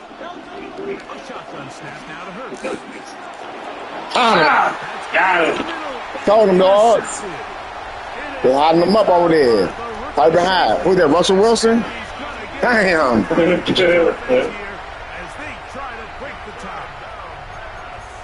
A shotgun snap now to Hurts. Got it. Told him, dog. They're hiding him up over there. Right behind. Who's that, Russell Wilson? Damn. As they try to break the tie.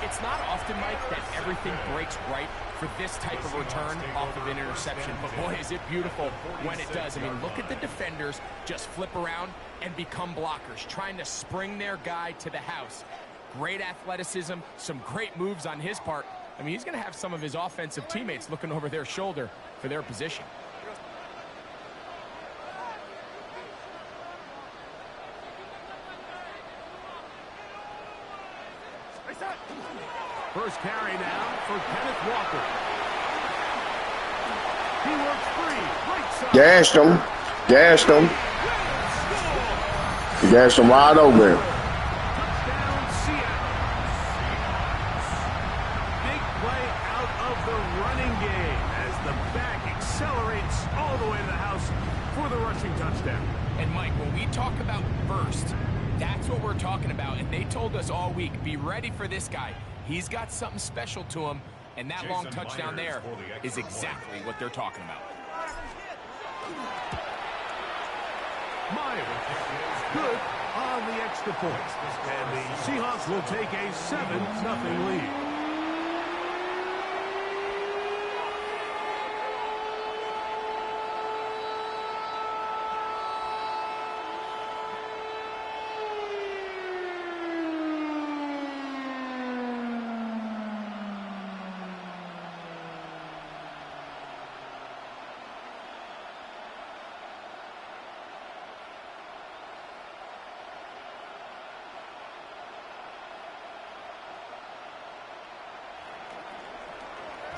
It's not often, Mike, that everything breaks right for this type of return off of an interception. But boy, is it beautiful when it does. I mean, look at the defenders just flip around and become blockers, trying to spring their guy to the house. Great athleticism, some great moves on his part. I mean, he's going to have some of his offensive teammates looking over their shoulder for their position. First carry now for Kenneth Walker. He works free. Right side. Gashed him. Gashed him. Gashed him wide open. Touchdown, Seattle. Big play out of the running game as the back accelerates all the way to the house for the rushing touchdown. And Mike, when we talk about burst, that's what we're talking about. And they told us all week, be ready for this guy. He's got something special to him, and that long touchdown there is exactly what they're talking about. Myers, good on the extra point. And the Seahawks will take a 7-0 lead.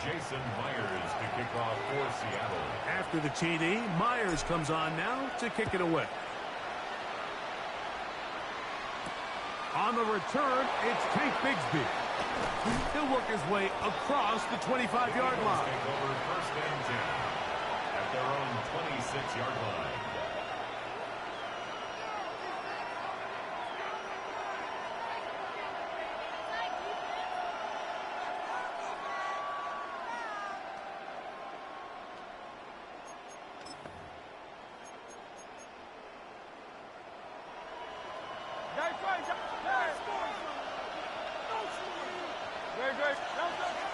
Jason Myers to kick off for Seattle. After the TD, Myers comes on now to kick it away. On the return, it's Tank Bigsby. He'll work his way across the 25-yard line. Take over first and 10 at their own 26-yard line.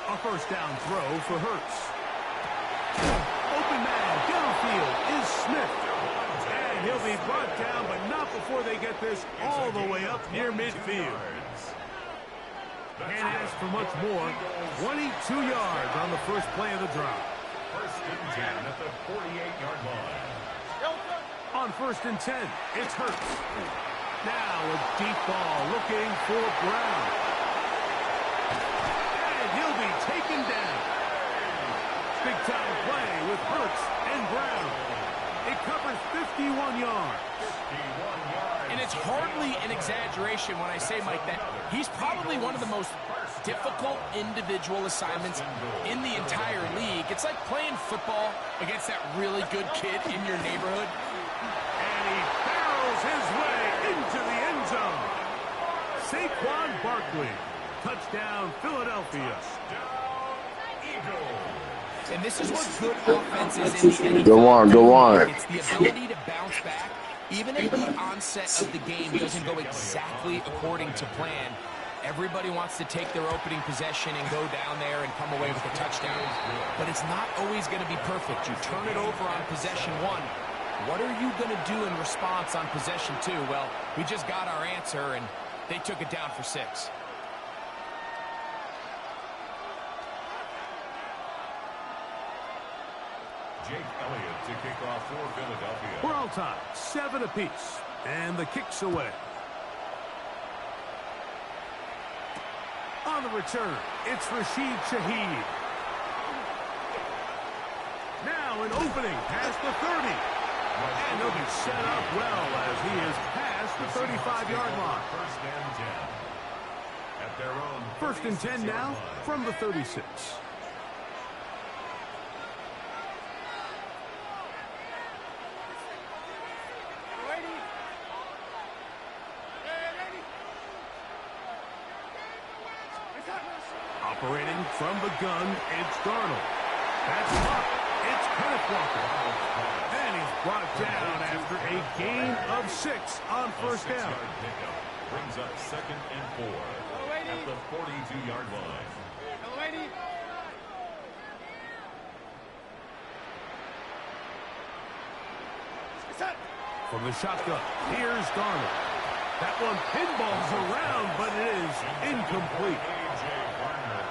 A first down throw for Hurts. Open man downfield is Smith. And he'll be brought down, but not before they get this all the way up near midfield. Can't ask for much more. 22 yards on the first play of the drive. First and 10 at the 48-yard line. On first and 10, it's Hurts. Now a deep ball looking for Brown. And he'll be taken down. Big time play with Hurts and Brown. It covers 51 yards. And it's hardly an exaggeration when I say, Mike, that he's probably one of the most difficult individual assignments in the entire league. It's like playing football against that really good kid in your neighborhood. And he barrels his way into the end zone. Saquon Barkley. Touchdown, Philadelphia. And this is what good offense is in the NFL. Go on, go on. It's the ability to bounce back, even if the onset of the game doesn't go exactly according to plan. Everybody wants to take their opening possession and go down there and come away with a touchdown. But it's not always going to be perfect. You turn it over on possession one. What are you going to do in response on possession two? Well, we just got our answer, and they took it down for 6. Jake Elliott to kick off for Philadelphia. We're all tied, 7 apiece. And the kick's away. On the return, it's Rashid Shaheed. Now an opening past the 30. And he'll be set up well as he is past the 35-yard line. First and 10 at their own. First and 10 now from the 36. Operating from the gun, it's Darnold. That's up. It's Kenneth Walker. And he's brought down after a gain of 6 on first down. Brings up 2nd and 4 at the 42-yard line. From the shotgun, here's Darnold. That one pinballs around, but it is incomplete.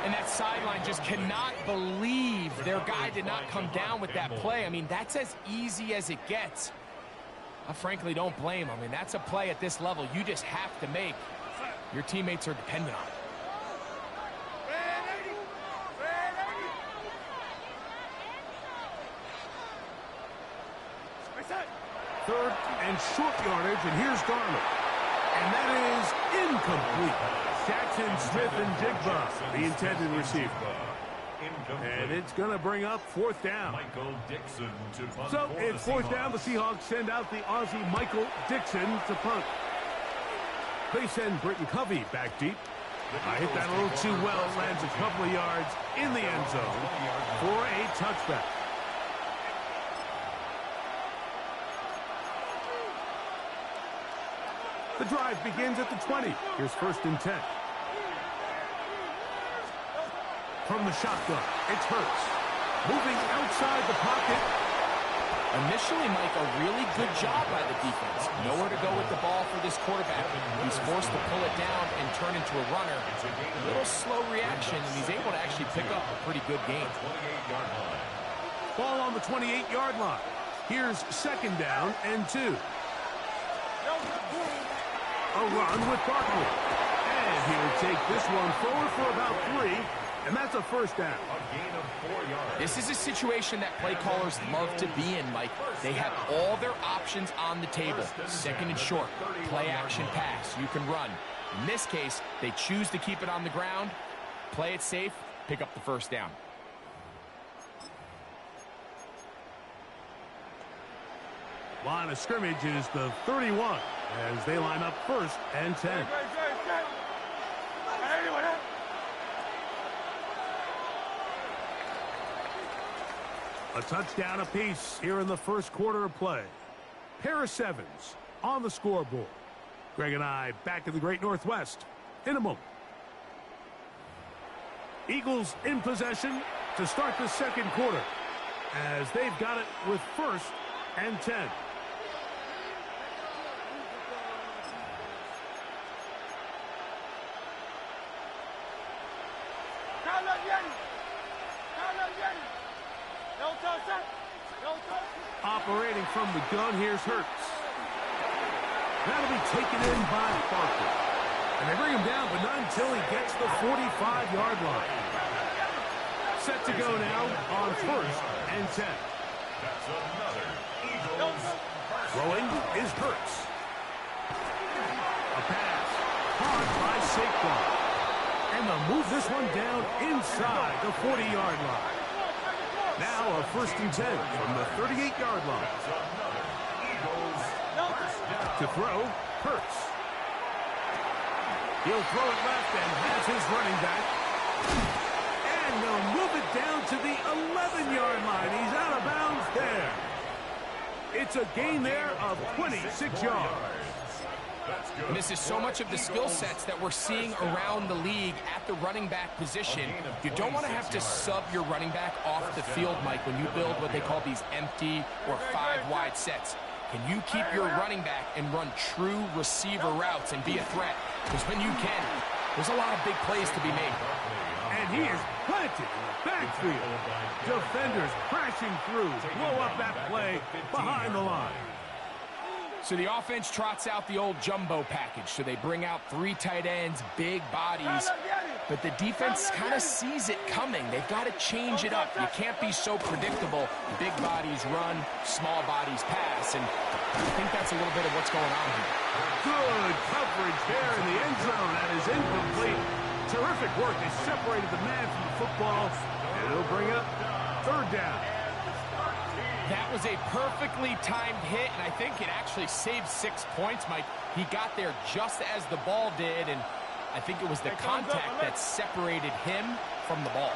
And that sideline just cannot believe their guy did not come down with that play. I mean, that's as easy as it gets. I frankly don't blame him. I mean, that's a play at this level you just have to make. Your teammates are dependent on it. Third and short yardage, and here's Darnold. And that is incomplete. Jackson Smith-Njigba, the intended receiver. And it's going to bring up 4th down. Michael Dixon to punt. So it's 4th down. The Seahawks send out the Aussie Michael Dixon to punt. They send Britton Covey back deep. I hit that a little too well. Lands a couple of yards in the end zone for a touchback. The drive begins at the 20. Here's 1st and 10. From the shotgun, it's Hurts. Moving outside the pocket. Initially, Mike, a really good job by the defense. Nowhere to go with the ball for this quarterback. He's forced to pull it down and turn into a runner. A little slow reaction, and he's able to actually pick up a pretty good game. Ball on the 28-yard line. Here's 2nd down and 2. A run with Barkley. And he'll take this one forward for about 3, and that's a 1st down. A gain of 4 yards. This is a situation that play callers love to be in, Mike. They have all their options on the table. 2nd and short, play action pass. You can run. In this case, they choose to keep it on the ground, play it safe, pick up the 1st down. Line of scrimmage is the 31 as they line up 1st and 10. A touchdown apiece here in the 1st quarter of play. Pair of 7s on the scoreboard. Greg and I back in the Great Northwest in a moment. Eagles in possession to start the 2nd quarter as they've got it with 1st and 10. Operating from the gun, here's Hurts. That'll be taken in by Barkley. And they bring him down, but not until he gets the 45-yard line. Set to go now on 1st and 10. That's another Eagles. Throwing is Hurts. A pass. Caught by Saquon. And they'll move this one down inside the 40-yard line. Now a 1st and 10 from the 38-yard line. To throw, Hurts. He'll throw it left and has his running back. And they'll move it down to the 11-yard line. He's out of bounds there. It's a gain there of 26 yards. And this is so much of the skill sets that we're seeing around the league at the running back position. You don't want to have to sub your running back off the field, Mike, when you build what they call these empty or 5-wide sets. Can you keep your running back and run true receiver routes and be a threat? Because when you can, there's a lot of big plays to be made. And he is planted in the backfield. Defenders crashing through, blow up that play behind the line. So the offense trots out the old jumbo package. So they bring out 3 tight ends, big bodies. But the defense kind of sees it coming. They've got to change it up. You can't be so predictable. Big bodies run, small bodies pass. And I think that's a little bit of what's going on here. Good coverage there in the end zone. That is incomplete. Terrific work. They separated the man from the football. And it'll bring up 3rd down. That was a perfectly timed hit, and I think it actually saved 6 points, Mike. He got there just as the ball did, and I think it was the contact that separated him from the ball.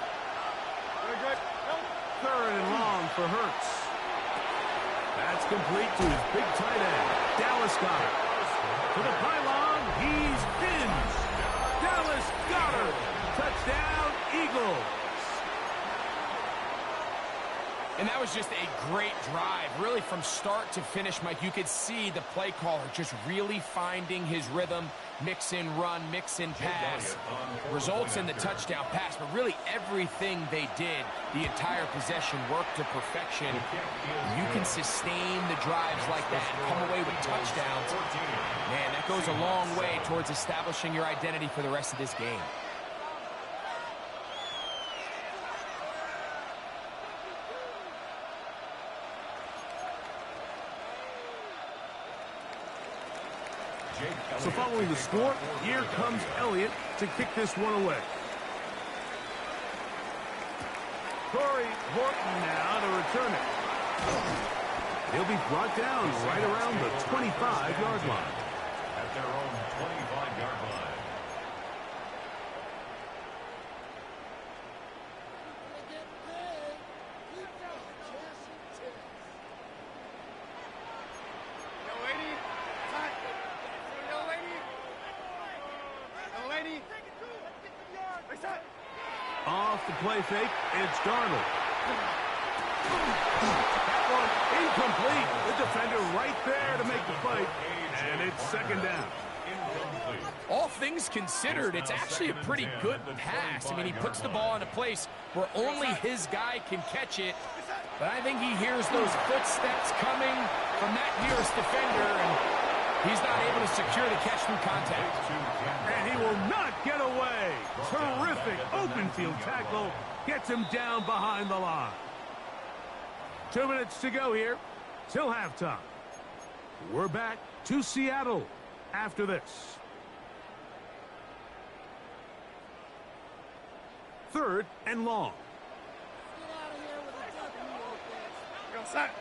Third and long for Hurts. That's complete to his big tight end, Dallas Goedert. To the pylon, he's in. Dallas Goedert. Touchdown, Eagles. And that was just a great drive, really from start to finish, Mike. You could see the play caller just really finding his rhythm, mix in run, mix in pass. Results in the touchdown pass, but really everything they did, the entire possession worked to perfection. You can sustain the drives like that and come away with touchdowns. Man, that goes a long way towards establishing your identity for the rest of this game. So following the score, here comes Elliott to kick this one away. Corey Horton now to return it. He'll be brought down right around the 25-yard line. At their own 25-yard line. Off the play fake, it's Darnold. That one incomplete. The defender right there to make the fight, and it's second down. All things considered, it's actually a pretty good pass. I mean, he puts the ball in a place where only his guy can catch it, but I think he hears those footsteps coming from that nearest defender, and he's not able to secure the catch through contact. And he will not get away. Terrific open field tackle. Gets him down behind the line. 2 minutes to go here till halftime. We're back to Seattle after this. Third and long. Go, set.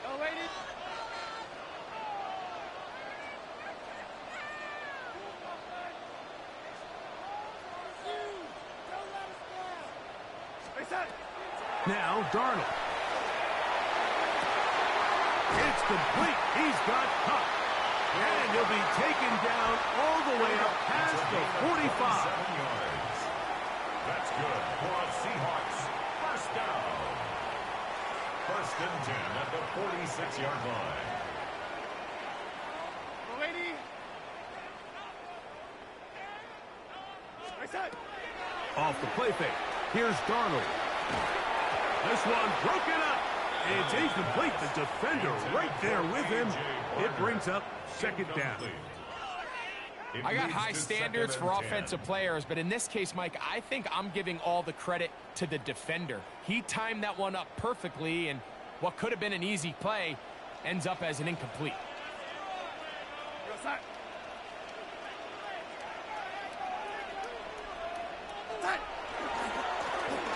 Go, ladies. Now Darnold. It's complete. He's got Kupp. And he'll be taken down all the way up past the 45. 7 yards. That's good for a Seahawks first down. First and 10 at the 46-yard line. Off the play fake. Here's Darnold. This one broken up. It's incomplete. The defender right there with him. It brings up second down. I got high standards for offensive players, but in this case, Mike, I think I'm giving all the credit to the defender. He timed that one up perfectly, and what could have been an easy play ends up as an incomplete.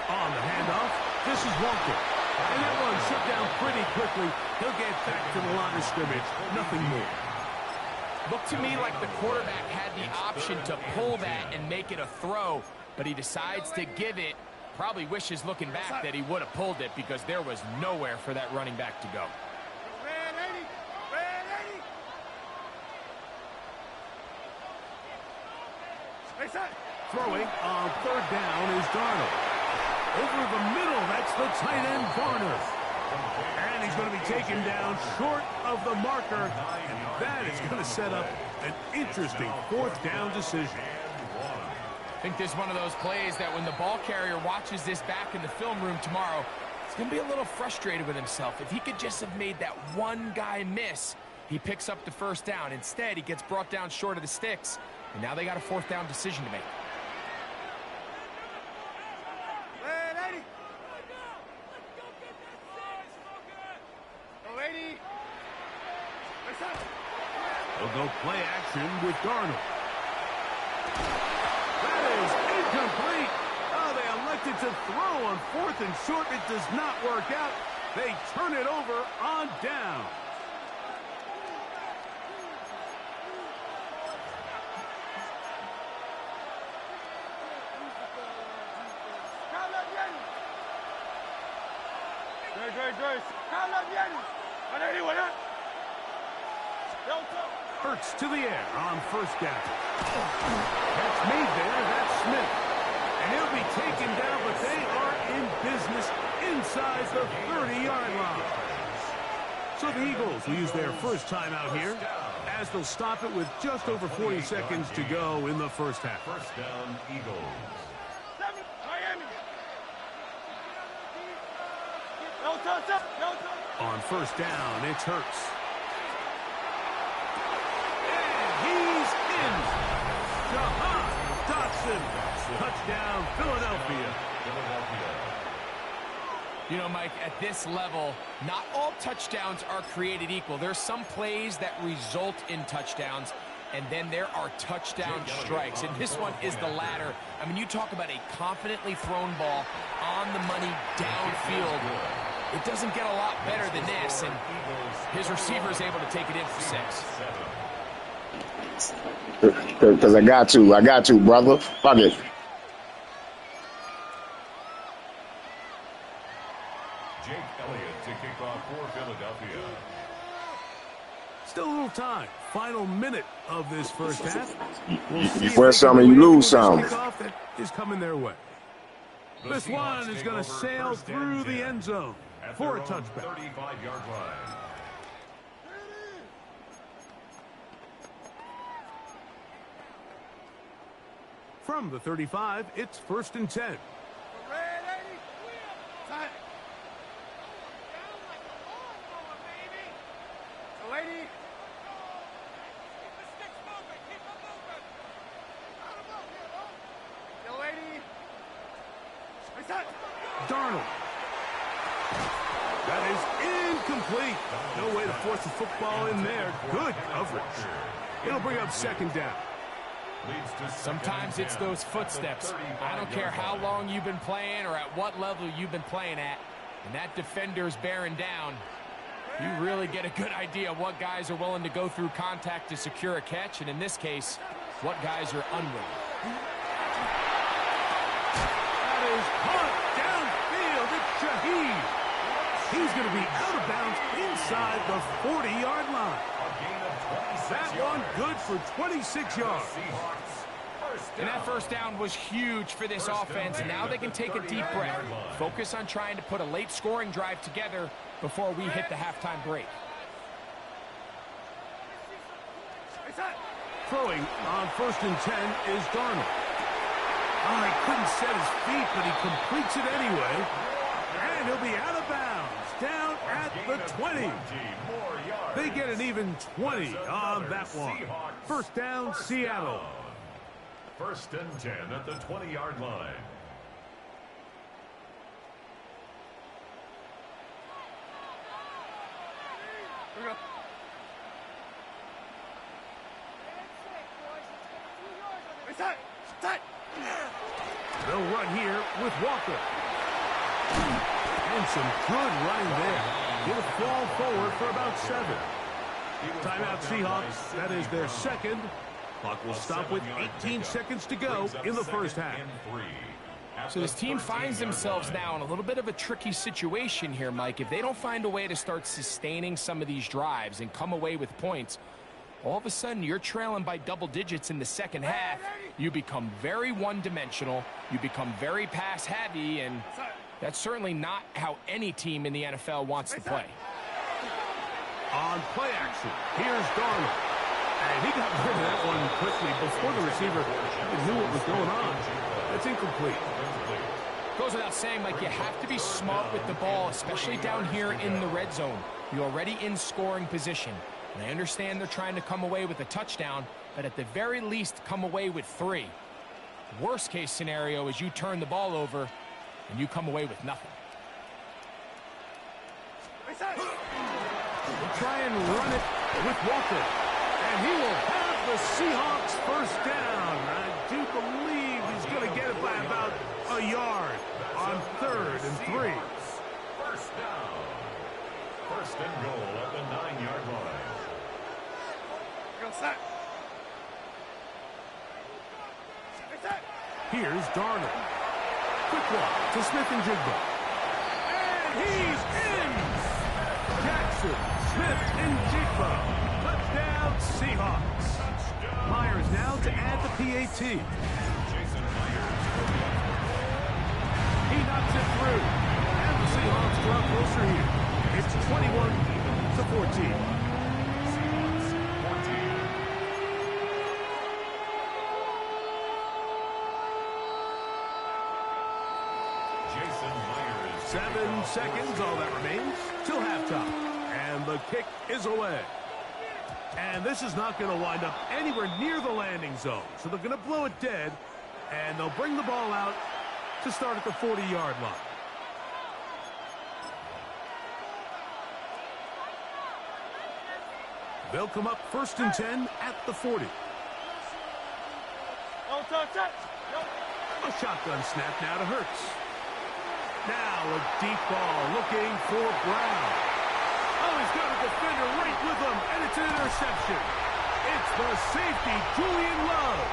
On the handoff, this is Walker. And that one shut down pretty quickly. He'll get back to the line of scrimmage. Nothing more. Looked to me like the quarterback had the option to pull that and make it a throw, but he decides to give it. Probably wishes looking back that he would have pulled it because there was nowhere for that running back to go. Throwing on third down is Darnold. Over the middle, that's the tight end, Varner. And he's going to be taken down short of the marker. And that is going to set up an interesting fourth down decision. I think this is one of those plays that when the ball carrier watches this back in the film room tomorrow, he's going to be a little frustrated with himself. If he could just have made that one guy miss, he picks up the first down. Instead, he gets brought down short of the sticks, and now they got a fourth down decision to make. They'll go play action with Darnold. That is incomplete. Oh, they elected to throw on fourth and short. It does not work out. They turn it over on down. Hurts to the air on first down. That's made there. That's Smith. And he'll be taken down, but they are in business inside the 30-yard line. So the Eagles will use their first time out here as they'll stop it with just over 40 seconds to go in the first half. First down, Eagles. On first down, it's Hurts. And he's in. Jahan Dotson. Touchdown, Philadelphia. You know, Mike, at this level, not all touchdowns are created equal. There's some plays that result in touchdowns, and then there are touchdown strikes, and this one is the latter. I mean, you talk about a confidently thrown ball on the money downfield. It doesn't get a lot better than this, and his receiver is able to take it in for 6. Because I got to, brother. Fuck it. Jake Elliott to kick off for Philadelphia. Still a little time. Final minute of this first half. We'll You win some and you lose some. That is coming their way. This one is going to sail through the end zone for a touchback. 35-yard line. From the 35, it's first and 10. Darnold. That is incomplete. No way to force the football in there. Good coverage. It'll bring up second down. Sometimes it's those footsteps. I don't care how long you've been playing or at what level you've been playing at. And that defender's bearing down. You really get a good idea of what guys are willing to go through contact to secure a catch. And in this case, what guys are unwilling. That is caught downfield. It's Shaheed. He's going to be out of bounds inside the 40-yard line. That one good for 26 yards. And that first down was huge for this offense. Now they can take a deep breath. Focus on trying to put a late scoring drive together before we hit the halftime break. Throwing on first and 10 is Darnold. Oh, he couldn't set his feet, but he completes it anyway. And he'll be out of bounds, down at the 20. They get an even 20 on that one. First down, Seattle. First and 10 at the 20-yard line. They'll run here with Walker. And some good running there. He'll fall forward for about 7. Timeout Seahawks. That is their second. Clock will stop with 18 seconds to go in the first half. So this team finds themselves now in a little bit of a tricky situation here, Mike. If they don't find a way to start sustaining some of these drives and come away with points, all of a sudden you're trailing by double digits in the second half. You become very one-dimensional. You become very pass-heavy, and that's certainly not how any team in the NFL wants to play. On play action, here's Darnold. And he got rid of that one quickly before the receiver even knew what was going on. That's incomplete. Goes without saying, Mike, you have to be smart with the ball, especially down here in the red zone. You're already in scoring position. And I understand they're trying to come away with a touchdown, but at the very least, come away with 3. Worst case scenario is you turn the ball over and you come away with nothing. We'll try and run it with Walker. And he will have the Seahawks first down. I do believe he's going to get it by about a yard on 3rd and 3. First down. First and goal at the 9-yard line. Here's Darnold. Quick walk to Smith and Jigba. And And he's in! Jackson, Smith, and Jigba. Touchdown, Seahawks. Myers now to add the PAT. He knocks it through. And the Seahawks draw closer here. It's 21-14. Jason Myers. 7 seconds, all that remains, till halftime. And the kick is away. And this is not going to wind up anywhere near the landing zone. So they're going to blow it dead, and they'll bring the ball out to start at the 40-yard line. They'll come up 1st and 10 at the 40. A shotgun snap now to Hurts. Now a deep ball looking for Brown. Oh, he's got a defender right with him, and it's an interception. It's the safety, Julian Love.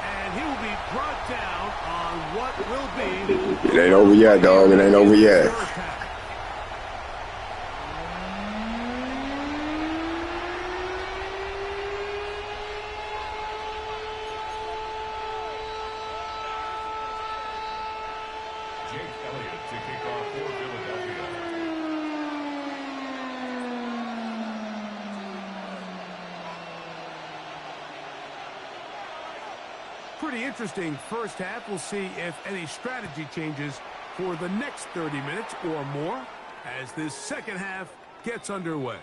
And he will be brought down on what will be... It ain't over yet, dog. It ain't over yet. Pretty interesting first half. We'll see if any strategy changes for the next 30 minutes or more as this second half gets underway.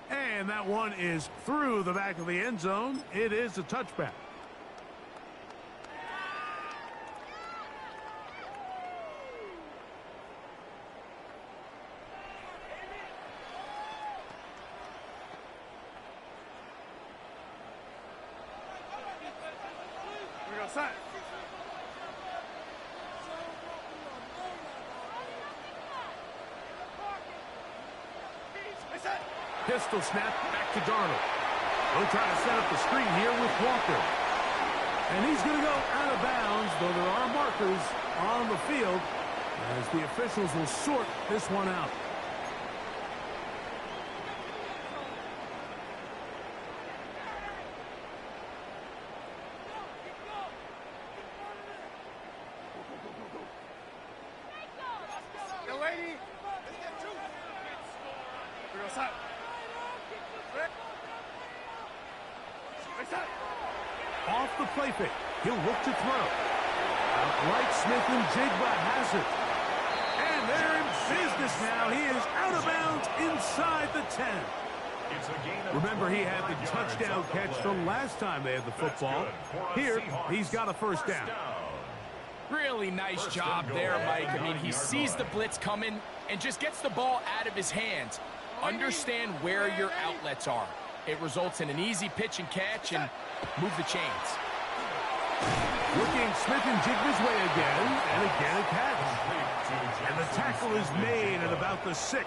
And that one is through the back of the end zone. It is a touchback. Pistol snap back to Darnold. They'll try to set up the screen here with Walker. And he's going to go out of bounds, though there are markers on the field as the officials will sort this one out. Off the play fake. He'll look to throw. Outright, Smith and Jigba has it. And they're in business now. He is out of bounds inside the 10. Remember, he had the touchdown catch the last time they had the football. Here, he's got a first down. Really nice job there, Mike. I mean, he sees the blitz coming and just gets the ball out of his hands. Understand where your outlets are. It results in an easy pitch and catch and move the chains. Looking Smith and Jigba's way again, and again a catch. And the tackle is made at about the 6.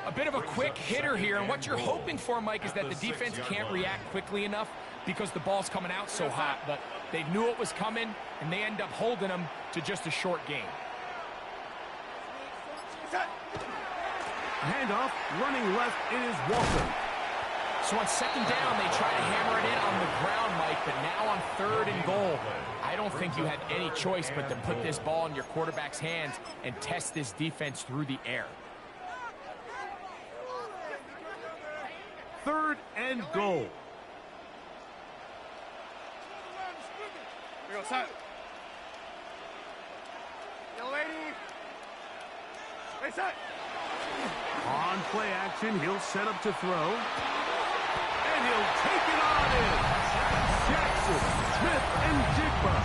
A bit of a quick hitter here, and what you're hoping for, Mike, is that the defense can't react quickly enough because the ball's coming out so hot, but they knew it was coming, and they end up holding them to just a short game. Handoff, running left, it is Walker. So on second down, they try to hammer it in on the ground, Mike, but now on 3rd and goal, I don't think you had any choice but to put this ball in your quarterback's hands and test this defense through the air. 3rd and goal. On play action, he'll set up to throw. And he'll take it on in. Jackson, Smith, and Jigba.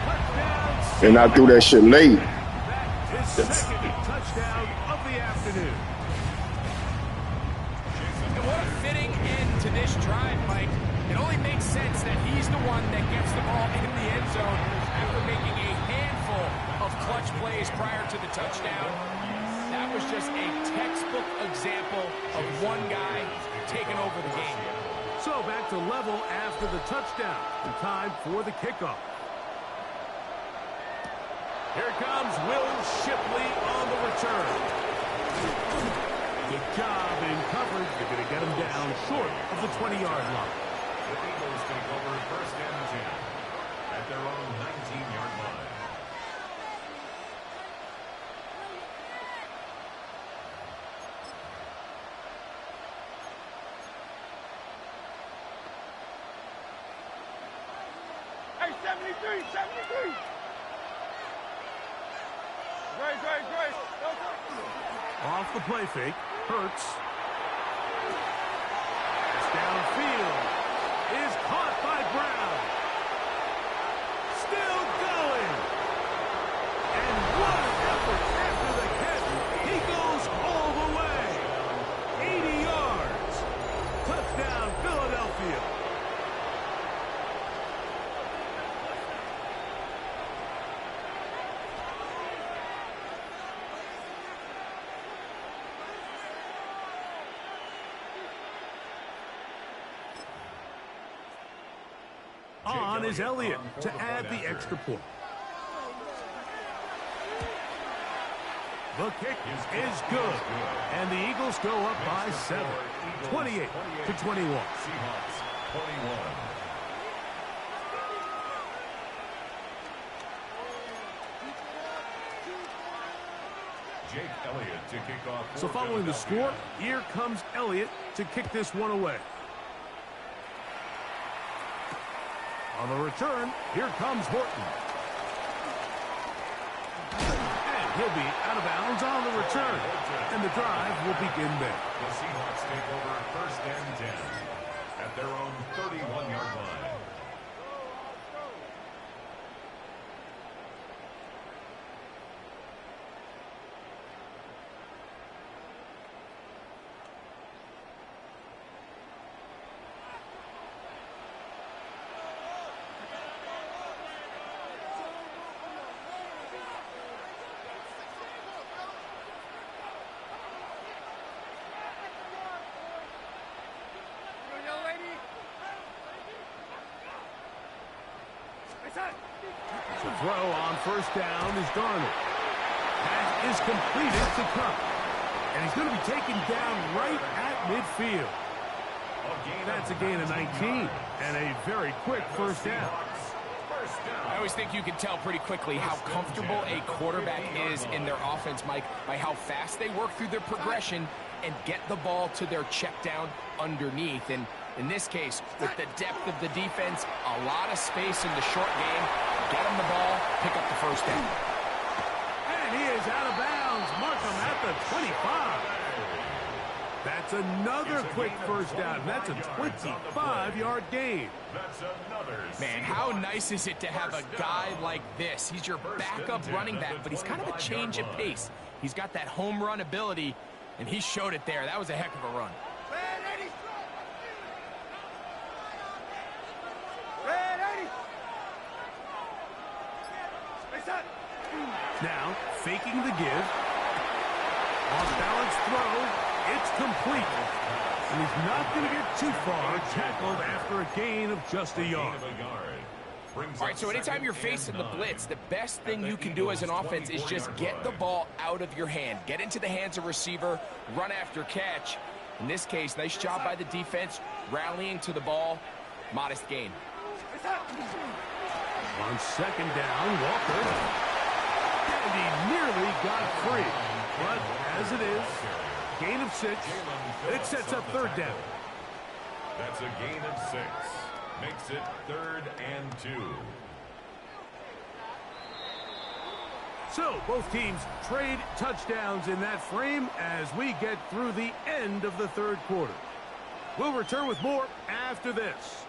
Touchdown. And I threw that shit late. That is his second touchdown of the afternoon. And what a fitting end to this drive, Mike. It only makes sense that he's the one that gets the ball in the end zone after making a handful of clutch plays prior to the touchdown. That was just a textbook example of one guy taking over the game. So back to level after the touchdown. And time for the kickoff. Here comes Will Shipley on the return. Good job in coverage. They're going to get him down short of the 20-yard line. The Eagles take over first and 10 at their own 19-yard line. Hey, 73, 73. Great. Off the play fake. Hurts. Pass downfield. Is caught by Brown. Still going. And what an effort after the catch. He goes all the way. 80 yards. Touchdown, Philadelphia. On is Elliott to add the extra point. The kick is good. And the Eagles go up by 7. 28-21. Seahawks 21. Jake Elliott to kick off. So following the score, here comes Elliott to kick this one away. On the return, here comes Horton. And he'll be out of bounds on the return. And the drive will begin there. The Seahawks take over first and 10 at their own 31-yard line. The throw on first down is Darnold. Pass is completed to Kupp. And he's going to be taken down right at midfield. That's a gain of 19 and a very quick first down. I always think you can tell pretty quickly how comfortable a quarterback is in their offense, Mike, by how fast they work through their progression and get the ball to their check down underneath. And in this case, with the depth of the defense, a lot of space in the short game, get him the ball, pick up the first down. And he is out of bounds. Mark him at the 25. That's another quick first down. That's a 25-yard gain. Man, how nice is it to have a guy like this? He's your backup running back, but he's kind of a change of pace. He's got that home run ability, and he showed it there. That was a heck of a run. Now, faking the give. Off-balance throw. It's complete. And he's not going to get too far, tackled after a gain of just a yard. All right, so anytime you're facing the blitz, the best thing you can do as an offense is just get the ball out of your hand. Get into the hands of receiver, run after catch. In this case, nice job by the defense, rallying to the ball. Modest gain. On second down, Walker. And he nearly got free. But as it is, gain of 6. It sets up third down. That's a gain of 6. Makes it 3rd and 2. So both teams trade touchdowns in that frame as we get through the end of the third quarter. We'll return with more after this.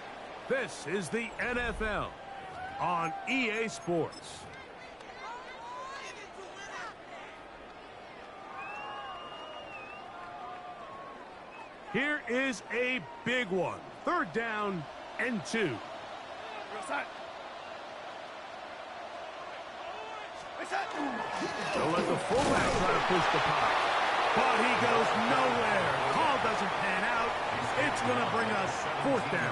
This is the NFL on EA Sports. Here is a big one. Third down and 2. Don't let the fullback try to push the pop. But he goes nowhere. Call doesn't pan out. It's going to bring us fourth down.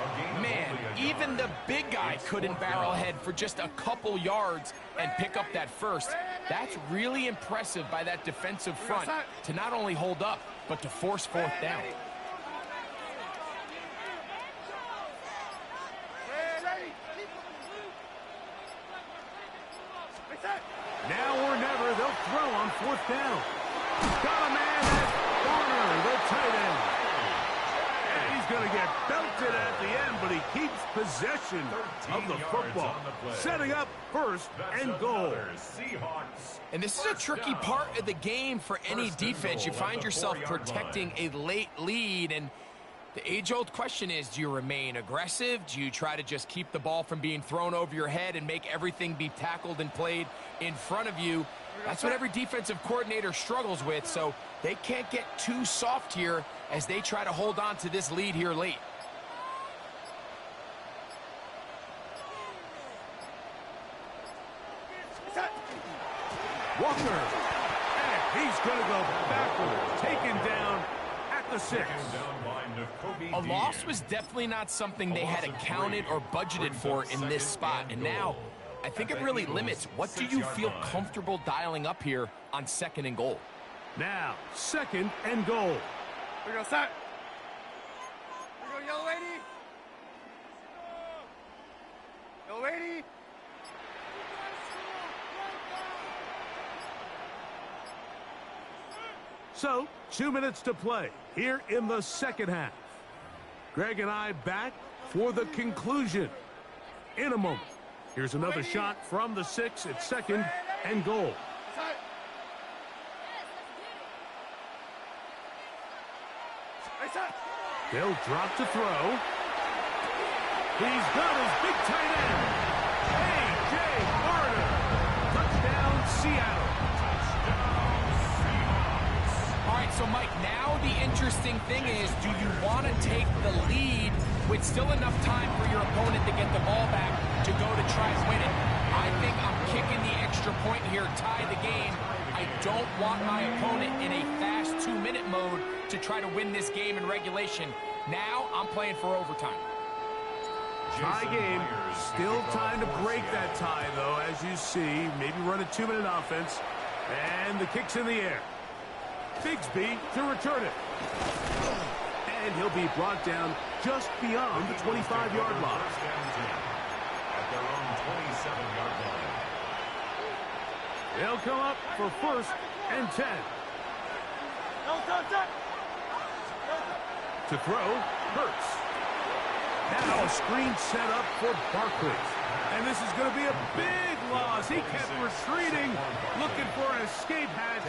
A Man, even the big guy couldn't barrel ahead for just a couple yards and pick up that first. That's really impressive by that defensive front to not only hold up, but to force fourth down. Now or never, they'll throw on fourth down. Got a man at Warner, the tight end. And he's going to get belted at the end, but he keeps possession of the football. Setting up first and goal. And this is a tricky part of the game for any defense. You find yourself protecting a late lead, and the age-old question is, do you remain aggressive? Do you try to just keep the ball from being thrown over your head and make everything be tackled and played in front of you? That's what every defensive coordinator struggles with, so they can't get too soft here as they try to hold on to this lead here late. Walker, and he's going to go backward, taken down at the 6. A loss was definitely not something they had accounted or budgeted for in this spot, and now I think it really limits what do you feel comfortable dialing up here on 2nd and goal. Now, 2nd and goal. We go, set. We go, yellow lady. Yellow lady. So, 2 minutes to play here in the second half. Greg and I back for the conclusion in a moment. Here's another shot from the 6 at 2nd and goal. They'll drop to throw. He's got his big tight end, A.J. Barner. Touchdown, Seattle. All right, so Mike, now the interesting thing is, do you want to take the lead with still enough time for your opponent to get the ball back to go to try and win it? I think I'm kicking the extra point here, tie the game. I don't want my opponent in a fast 2-minute mode to try to win this game in regulation. Now I'm playing for overtime. Tie game. Still time to break that tie, though, as you see. Maybe run a 2-minute offense. And the kick's in the air. Bigsby to return it. And he'll be brought down just beyond the 25-yard line. At their own 27-yard line. They'll come up for 1st and 10. To throw, Hurts. Now a screen set up for Barkley. And this is going to be a big loss. He kept retreating, looking for an escape hatch.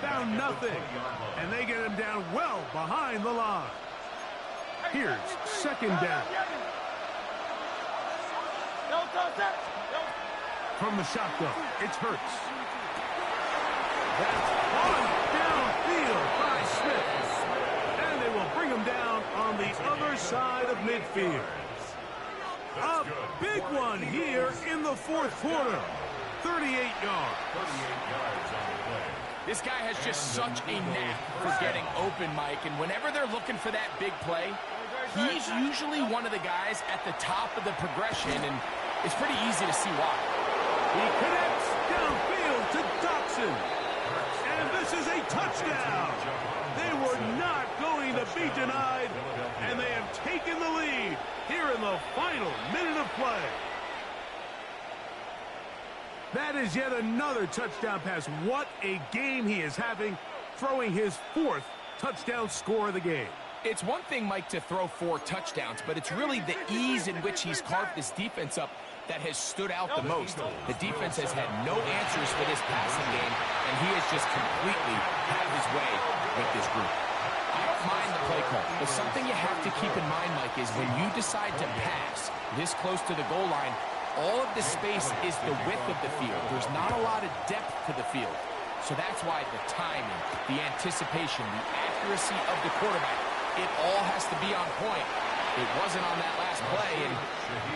Found nothing. And they get him down well behind the line. Here's 2nd down. From the shotgun, it's Hurts. That's on downfield by Smith. And they will bring him down on the other side of midfield. A big one here in the 4th quarter. 38 yards. 38 yards on the play. This guy has just such a knack for getting open, Mike, and whenever they're looking for that big play, he's usually one of the guys at the top of the progression, and it's pretty easy to see why. He connects downfield to Dotson. And this is a touchdown. They were not going to be denied, and they have taken the lead here in the final minute of play. That is yet another touchdown pass. What a game he is having, throwing his 4th touchdown score of the game. It's one thing, Mike, to throw 4 touchdowns, but it's really the ease in which he's carved this defense up that has stood out the most. The defense has had no answers for this passing game, and he has just completely had his way with this group. I don't mind the play call, but something you have to keep in mind, Mike, is when you decide to pass this close to the goal line, all of the space is the width of the field. There's not a lot of depth to the field. So that's why the timing, the anticipation, the accuracy of the quarterback, it all has to be on point. It wasn't on that last play, and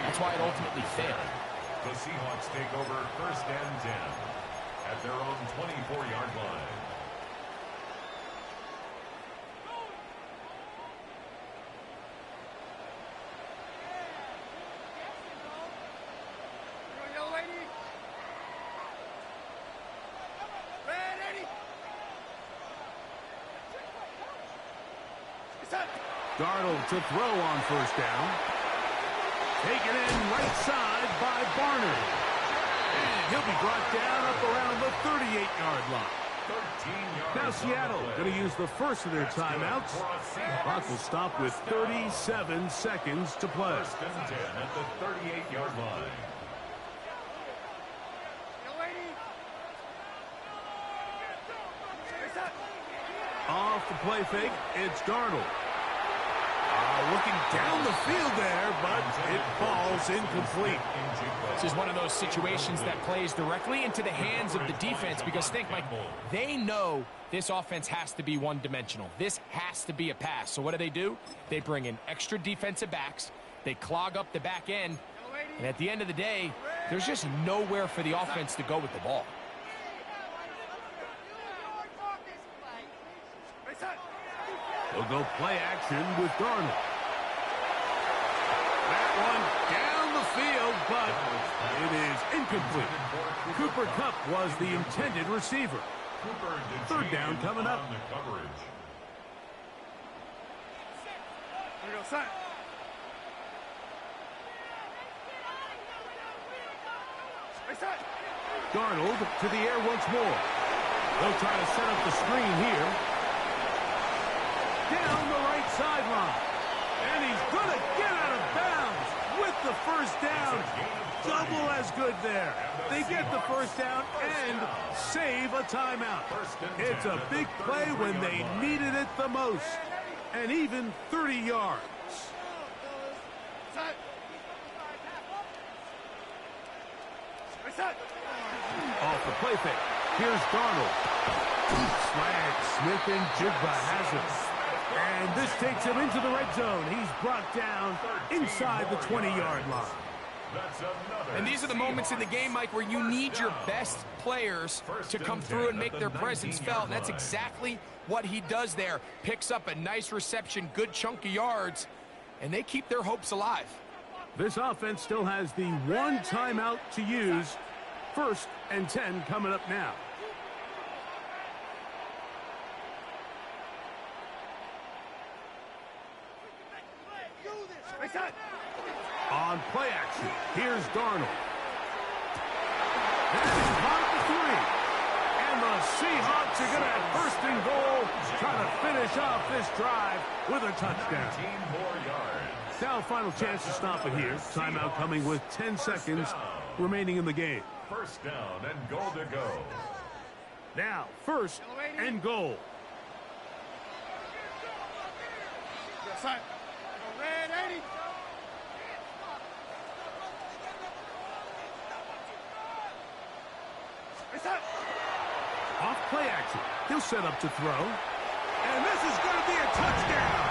that's why it ultimately failed. The Seahawks take over 1st and 10 at their own 24-yard line. Darnold to throw on first down. Taken in right side by Barner. And he'll be brought down up around the 38-yard line. Now Seattle going to use the first of their timeouts. Clock will stop with 37 seconds to play. First and 10 at the 38-yard line. Off the play fake, it's Darnold. Looking down the field there, but it falls incomplete. This is one of those situations that plays directly into the hands of the defense because think, Mike, they know this offense has to be one-dimensional. This has to be a pass. So what do? They bring in extra defensive backs. They clog up the back end. And at the end of the day, there's just nowhere for the offense to go with the ball. They'll go play action with Darnold. That one down the field, but it is incomplete. Cooper Kupp was the intended receiver. Third down coming up. Darnold to the air once more. They'll try to set up the screen here. Down the right sideline. And he's going to get out of bounds with the first down. Double as good there. They get the first down and save a timeout. It's a big play when they needed it the most. And even 30 yards. Off the play fake. Here's Darnold. Swag, Smith and Jigba has it. And this takes him into the red zone. He's brought down inside the 20-yard line. And these are the moments in the game, Mike, where you need your best players to come through and make their presence felt. And that's exactly what he does there. Picks up a nice reception, good chunk of yards, and they keep their hopes alive. This offense still has the one timeout to use. First and 10 coming up now. On play action, here's Darnold. This is caught at the 3. And the Seahawks are going to have first and goal, trying to finish off this drive with a touchdown. Now final chance to stop it here. Timeout coming with 10 seconds remaining in the game. First down and goal to go. Now, first and goal. Off play action. He'll set up to throw. And this is going to be a touchdown.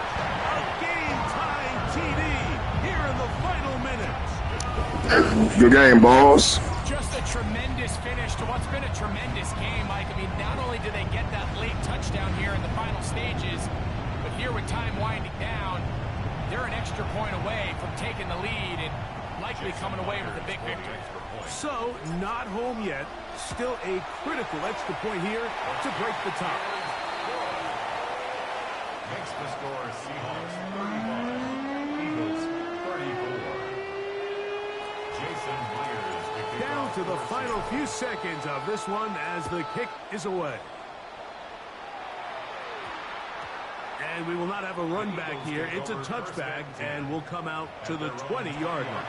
A game-tying TD here in the final minutes. Good game, boss. Just a tremendous finish to what's been a tremendous game, Mike. I mean, not only do they get that late touchdown here in the final stages, but here with time winding down, they're an extra point away from taking the lead and likely coming away with a big victory. So, not home yet. Still a critical extra point here to break the tie. Makes the score Seahawks 31, Eagles 34. Jason Myers. Down to the final few seconds of this one as the kick is away. And we will not have a run back here. It's a touchback, and we'll come out to the 20-yard line.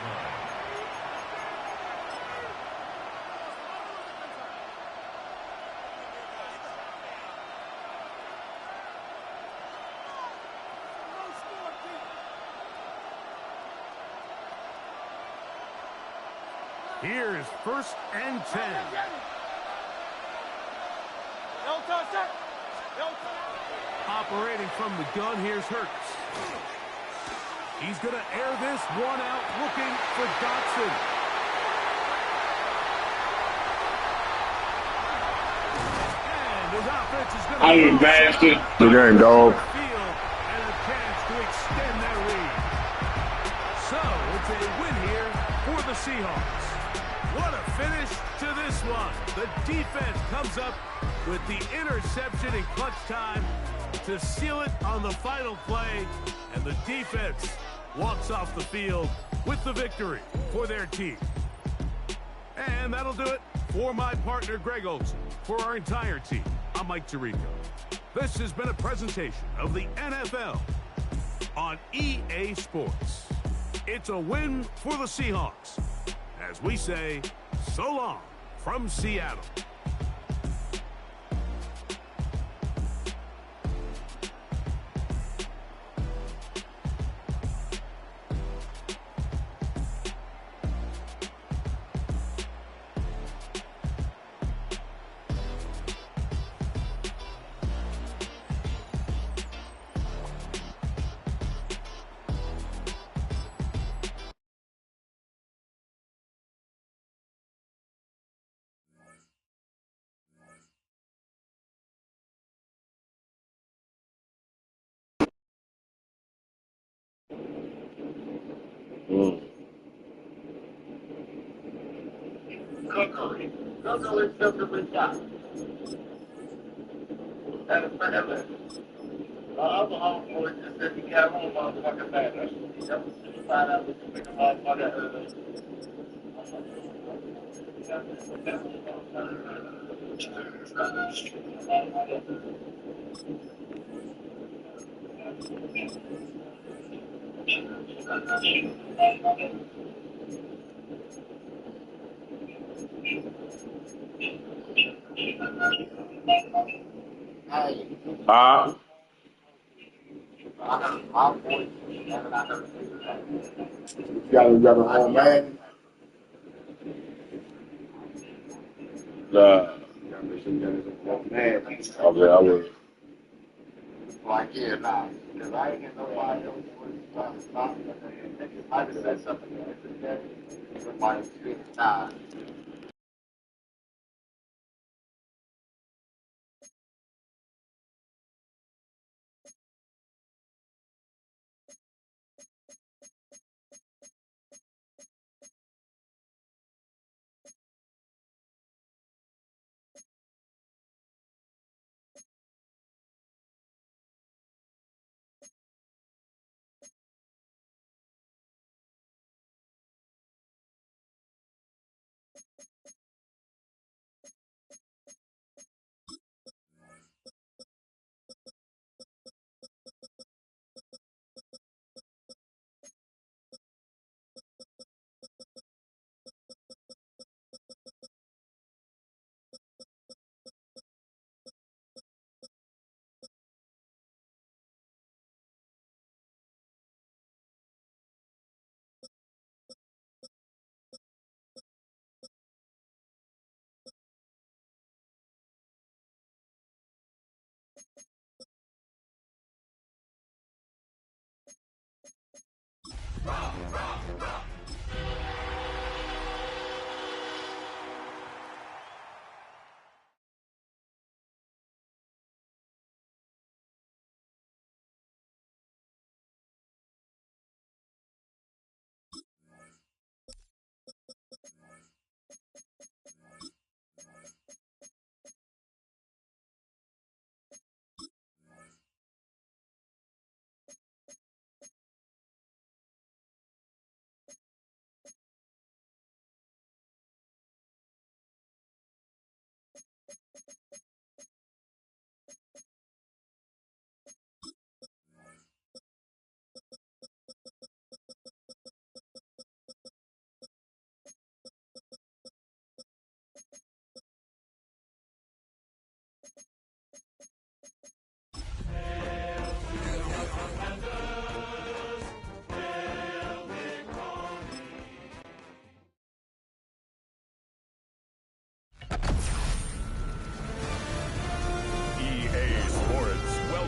Here's first and 10. Operating from the gun, here's Hurts. He's going to air this one out, looking for Dotson. And his offense is going to... I'm bastard. Good game, dog. And a chance to extend their lead. So, it's a win here for the Seahawks. What a finish to this one. The defense comes up with the interception in clutch time. to seal it on the final play, and the defense walks off the field with the victory for their team. And that'll do it for my partner, Greg Olson. For our entire team, I'm Mike Tirico. This has been a presentation of the NFL on EA Sports. It's a win for the Seahawks, as we say, so long from Seattle. Coco is something with that. That is whatever. My other homeboy just said he got one motherfucking bad. That was just find out what you make a motherfucker. You got a home man? I would. Like, yeah, nah. Because I ain't get nobody else to stop. I just said something that somebody speaking time.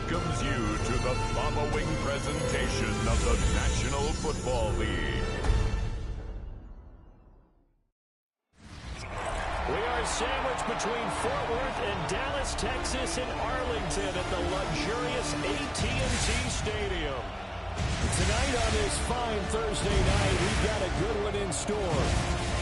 welcomes you to the following presentation of the National Football League. We are sandwiched between Fort Worth and Dallas, Texas, and Arlington at the luxurious AT&T Stadium. Tonight on this fine Thursday night, we've got a good one in store,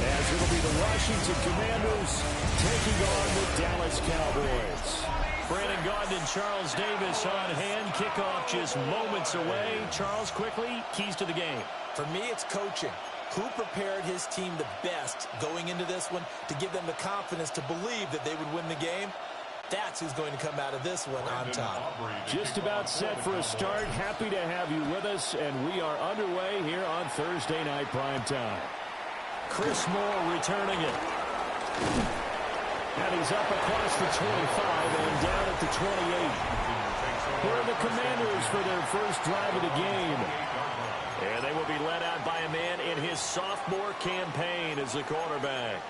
as it'll be the Washington Commanders taking on the Dallas Cowboys. Brandon Gaudin and Charles Davis on hand. Kickoff just moments away. Charles, quickly, keys to the game. For me, it's coaching. Who prepared his team the best going into this one to give them the confidence to believe that they would win the game? That's who's going to come out of this one on top. Just about set for a start. Happy to have you with us, and we are underway here on Thursday Night Primetime. Chris Moore returning it. And he's up across the 25 and down at the 28. Here are the Commanders for their first drive of the game. And they will be led out by a man in his sophomore campaign as the quarterback.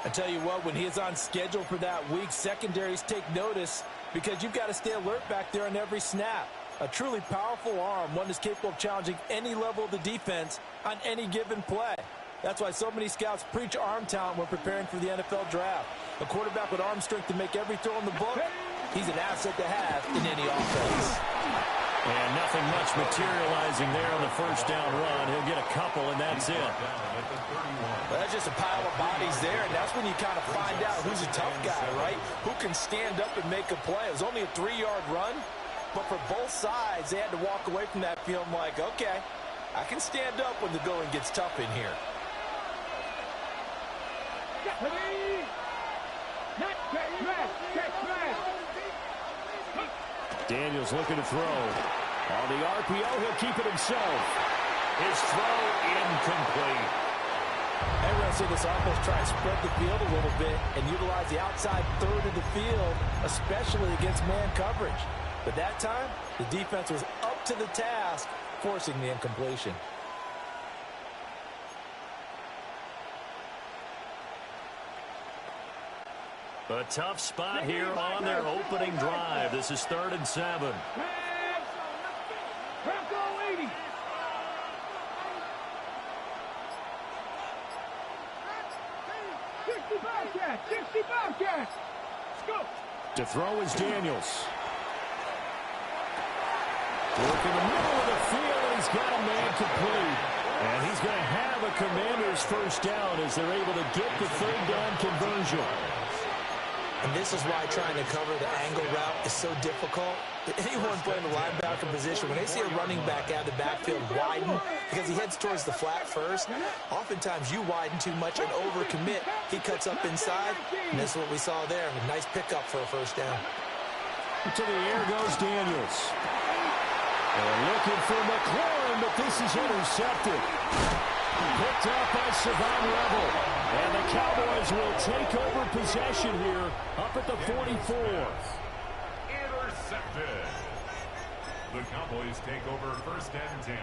I tell you what, when he is on schedule for that week, secondaries take notice because you've got to stay alert back there on every snap. A truly powerful arm, one that's capable of challenging any level of the defense on any given play. That's why so many scouts preach arm talent when preparing for the NFL draft. A quarterback with arm strength to make every throw in the book, he's an asset to have in any offense. And nothing much materializing there on the first down run. He'll get a couple, and that's it. Well, that's just a pile of bodies there, and that's when you kind of find out who's a tough guy, right? Who can stand up and make a play. It was only a 3-yard run, but for both sides, they had to walk away from that feeling like, okay, I can stand up when the going gets tough in here. Daniels looking to throw. On the RPO, he'll keep it himself. His throw incomplete. And we're going to see this offense try and spread the field a little bit and utilize the outside third of the field, especially against man coverage. But that time, the defense was up to the task, forcing the incompletion. A tough spot here on their opening drive. This is 3rd and 7. To throw is Daniels. Work in the middle of the field, and he's got a man complete. And he's going to have a Commander's first down as they're able to get the 3rd down conversion. And this is why trying to cover the angle route is so difficult. Anyone playing the linebacker position, when they see a running back out of the backfield widen because he heads towards the flat first, oftentimes you widen too much and overcommit. He cuts up inside, and this is what we saw there. A nice pickup for a first down. To the air goes Daniels. And looking for McLaurin, but this is intercepted. Picked up by Savon Rebel. And the Cowboys will take over possession here up at the 44. Intercepted. The Cowboys take over 1st and 10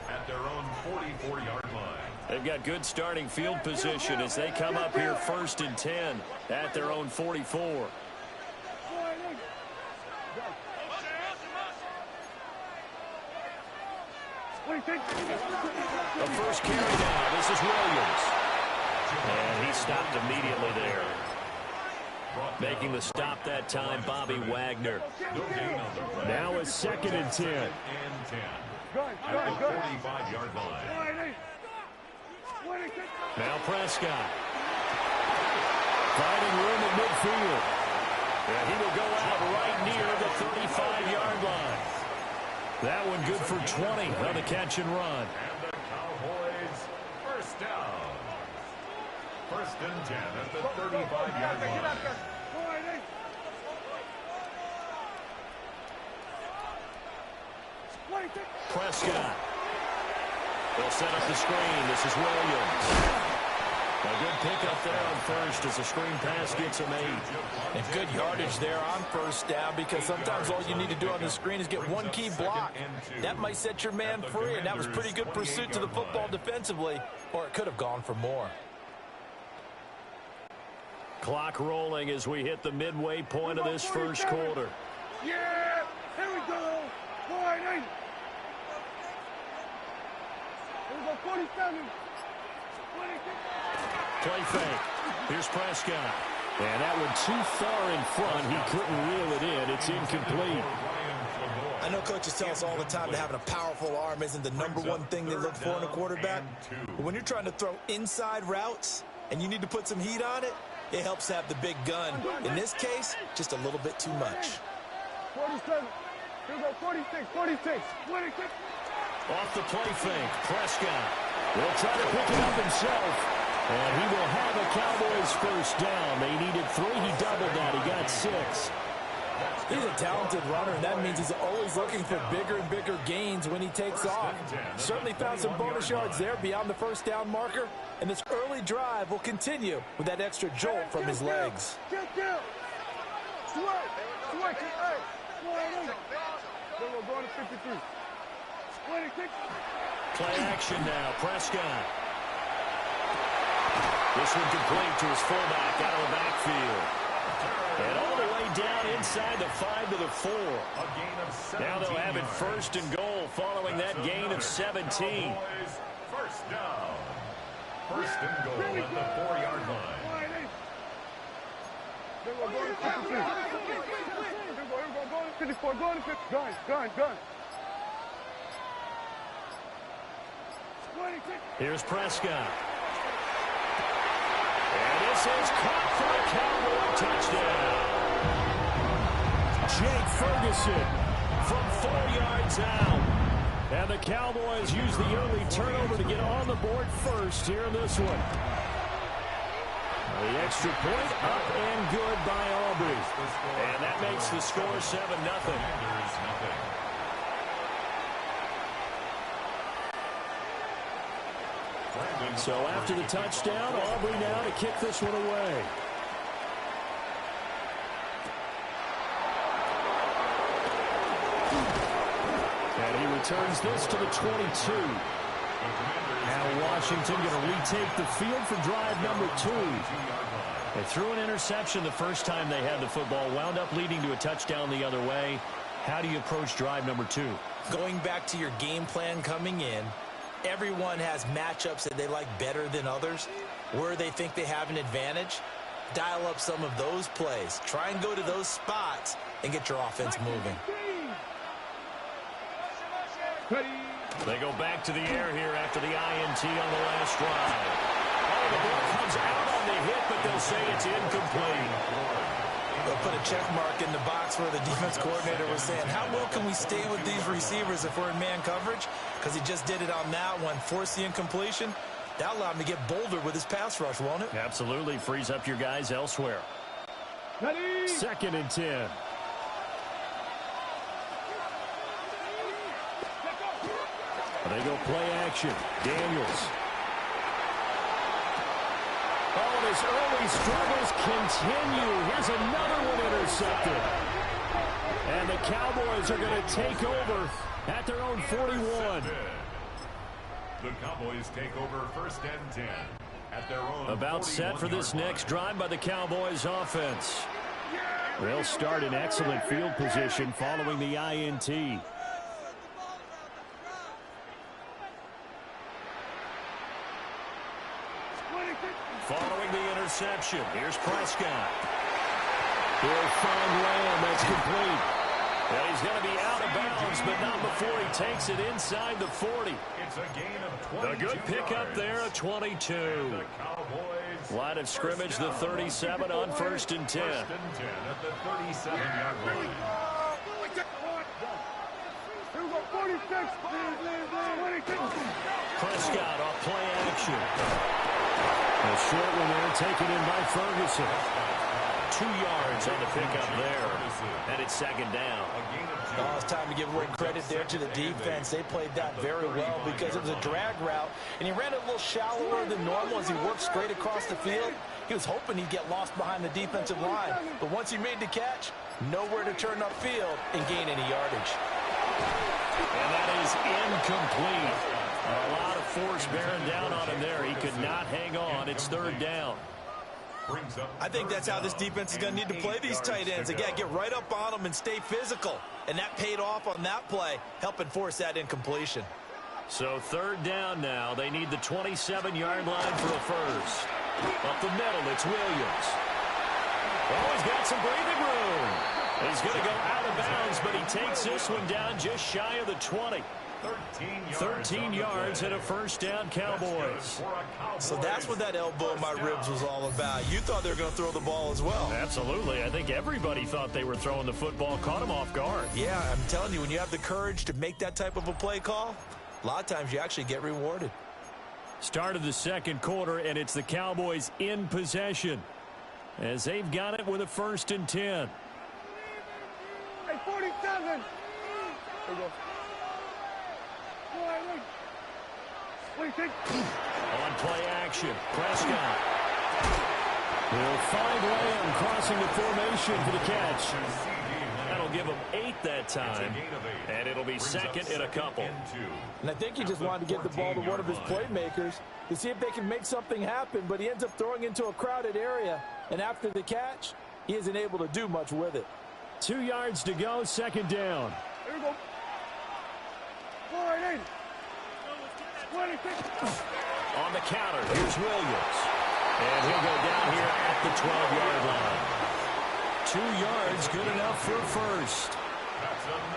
at their own 44-yard line. They've got good starting field position as they come up here 1st and 10 at their own 44. The first carry now. This is Williams. And he stopped immediately there. Making the stop that time, Bobby Wagner. Now a 2nd and 10. At the 45-yard line. Now Prescott. Finding room at midfield. And he will go out right near the 35-yard line. That one good for 20 on the catch and run. And the Cowboys first down. 1st and 10 at the 35-yard line. Prescott. They'll set up the screen. This is Williams. A good pickup there on first as the screen pass gets him 8. And good yardage there on first down because sometimes all you need to do on the screen is get one key block. That might set your man free, and that was pretty good pursuit to the football defensively, or it could have gone for more. Clock rolling as we hit the midway point of this first quarter. Yeah, here we go. 4-8. Here we go, 47. Play fake. Here's Prescott. And that one too far in front. He couldn't reel it in. It's incomplete. I know coaches tell us all the time that having a powerful arm isn't the #1 thing they look for in a quarterback. But when you're trying to throw inside routes and you need to put some heat on it, it helps have the big gun. In this case, just a little bit too much. 47. Here we go, 46, 46, 46. Off the play fake, Prescott will try to pick it up himself. And he will have a Cowboys first down. They needed 3. He doubled that. He got 6. He's a talented runner, and that means he's always looking for bigger and bigger gains when he takes off. Certainly found some bonus yards there beyond the first down marker, and this early drive will continue with that extra jolt from his legs. Get down. Switch. Hey. Then we're going to 53. 26. Play action now. Prescott. This one complete to his fullback out of the backfield. And all the way down inside the 5 to the 4. Now they'll have it first and goal following that gain of 17. First down. First and goal at the 4-yard line. Then we're going to 53. Here we go, going to 54, going to 50. Gun. 26. Here's Prescott. And this is caught for a Cowboy touchdown. Jake Ferguson from 4 yards out. And the Cowboys use the early turnover to get on the board first here in this one. The extra point up and good by Aubrey. And that makes the score 7-0. So after the touchdown, Aubrey now to kick this one away. And he returns this to the 22. Now Washington going to retake the field for drive number 2. They threw an interception the first time they had the football, wound up leading to a touchdown the other way. How do you approach drive number 2? Going back to your game plan coming in, everyone has matchups that they like better than others. Where they think they have an advantage, dial up some of those plays. Try and go to those spots and get your offense moving. They go back to the air here after the INT on the last drive. Oh, the ball comes out on the hit, but they'll say it's incomplete. They'll put a check mark in the box where the defense coordinator was saying, how well can we stay with these receivers if we're in man coverage? Because he just did it on that one, forced the incompletion. That'll allow him to get bolder with his pass rush, won't it? Absolutely. Frees up your guys elsewhere. 2nd and 10. They go play action. Daniels. Oh, his early struggles continue. Here's another one intercepted. And the Cowboys are going to take over at their own 41. The Cowboys take over 1st and 10 at their own. About set for this next drive by the Cowboys offense. They'll start in excellent field position following the INT. Following the interception, here's Prescott. He'll find Lamb. That's complete. And he's going to be out of bounds, but not before he takes it inside the 40. It's a gain of 22 A good pickup there, a 22. The Cowboys. Line of scrimmage, the 37 on 1st and 10. 1st and 10 at the 37-yard line. Prescott off play action. A short one there, taken in by Ferguson. 2 yards on the pickup there. And it's 2nd down. Oh, it's time to give a little credit there to the defense. They played that very well because it was a drag route, and he ran it a little shallower than normal as he worked straight across the field. He was hoping he'd get lost behind the defensive line, but once he made the catch, nowhere to turn upfield and gain any yardage. And that is incomplete. A lot of force bearing down on him there. He could not hang on. It's 3rd down. I think that's how this defense is going to need to play these tight ends. Again, get right up on them and stay physical. And that paid off on that play, helping force that incompletion. So 3rd down now. They need the 27-yard line for a first. Up the middle, it's Williams. Oh, he's got some breathing room. He's going to go out of bounds, but he takes this one down just shy of the 20. 13 yards and a first down, Cowboys. So that's what that elbow in my ribs was all about. You thought they were going to throw the ball as well. Absolutely. I think everybody thought they were throwing the football, caught them off guard. Yeah, I'm telling you, when you have the courage to make that type of a play call, a lot of times you actually get rewarded. Start of the second quarter, and it's the Cowboys in possession as they've got it with a 1st and 10. Hey, 47. There we go. Wait. On play action, Prescott. He'll find Lamb crossing the formation for the catch. That'll give him 8 that time, and it'll be 2nd and a couple. And I think he just wanted to get the ball to one of his playmakers to see if they can make something happen, but he ends up throwing into a crowded area, and after the catch, he isn't able to do much with it. 2 yards to go, 2nd down. Here we go. 4-8. 26. On the counter, here's Williams. And he'll go down here at the 12-yard line. 2 yards, good enough for a first.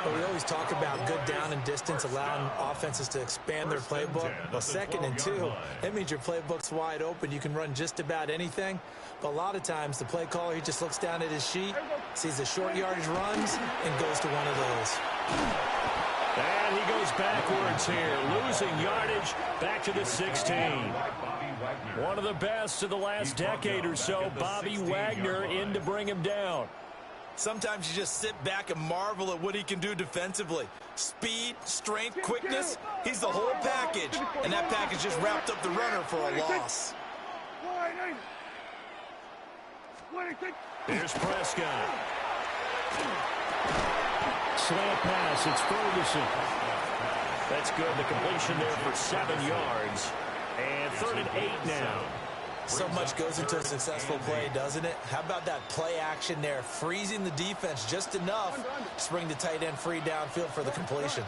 Well, we always talk about good down and distance, allowing offenses to expand their playbook. Well, 2nd and 2, that means your playbook's wide open. You can run just about anything. But a lot of times, the play caller, he just looks down at his sheet, sees the short yardage runs, and goes to one of those. And he goes backwards here, losing yardage back to the 16. One of the best of the last decade or so, Bobby Wagner in to bring him down. Sometimes you just sit back and marvel at what he can do defensively. Speed, strength, quickness, he's the whole package. And that package just wrapped up the runner for a loss. Here's Prescott. Slant pass, it's Ferguson. That's good, the completion there for 7 yards. And 3rd and 8 now. So much goes into a successful play, doesn't it? How about that play action there, freezing the defense just enough to bring the tight end free downfield for the completion.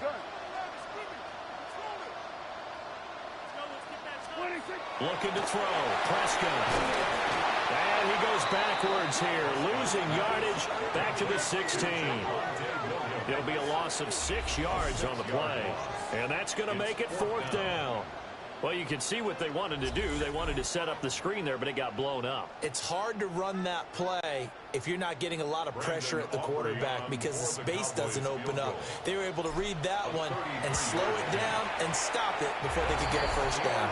Looking to throw, Prescott. And he goes backwards here, losing yardage back to the 16. It'll be a loss of 6 yards on the play. And that's going to make it 4th down. Well, you can see what they wanted to do. They wanted to set up the screen there, but it got blown up. It's hard to run that play if you're not getting a lot of pressure at the quarterback because the space doesn't open up. They were able to read that one and slow it down and stop it before they could get a first down.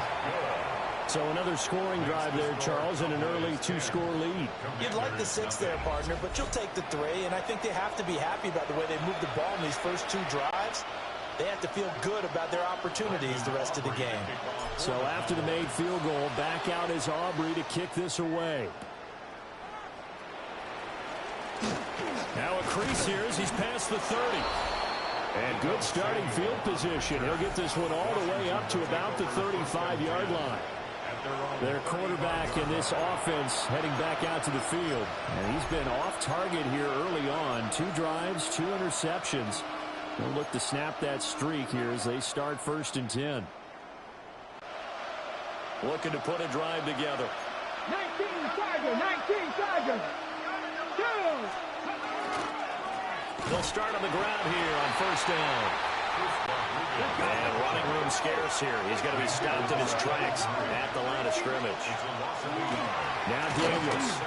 So another scoring drive there, Charles, and an early 2-score lead. You'd like the 6 there, partner, but you'll take the 3, and I think they have to be happy about the way they moved the ball in these first 2 drives. They have to feel good about their opportunities the rest of the game. So after the made field goal, back out is Aubrey to kick this away. Now a crease here as he's past the 30. And good starting field position. He'll get this one all the way up to about the 35-yard line. Their quarterback in this offense heading back out to the field. And he's been off target here early on. 2 drives, 2 interceptions. They'll look to snap that streak here as they start 1st and 10. Looking to put a drive together. 19 Tigers. 2. They'll start on the ground here on 1st down. And running room scarce here. He's going to be stopped in his tracks at the line of scrimmage. Now Daniels.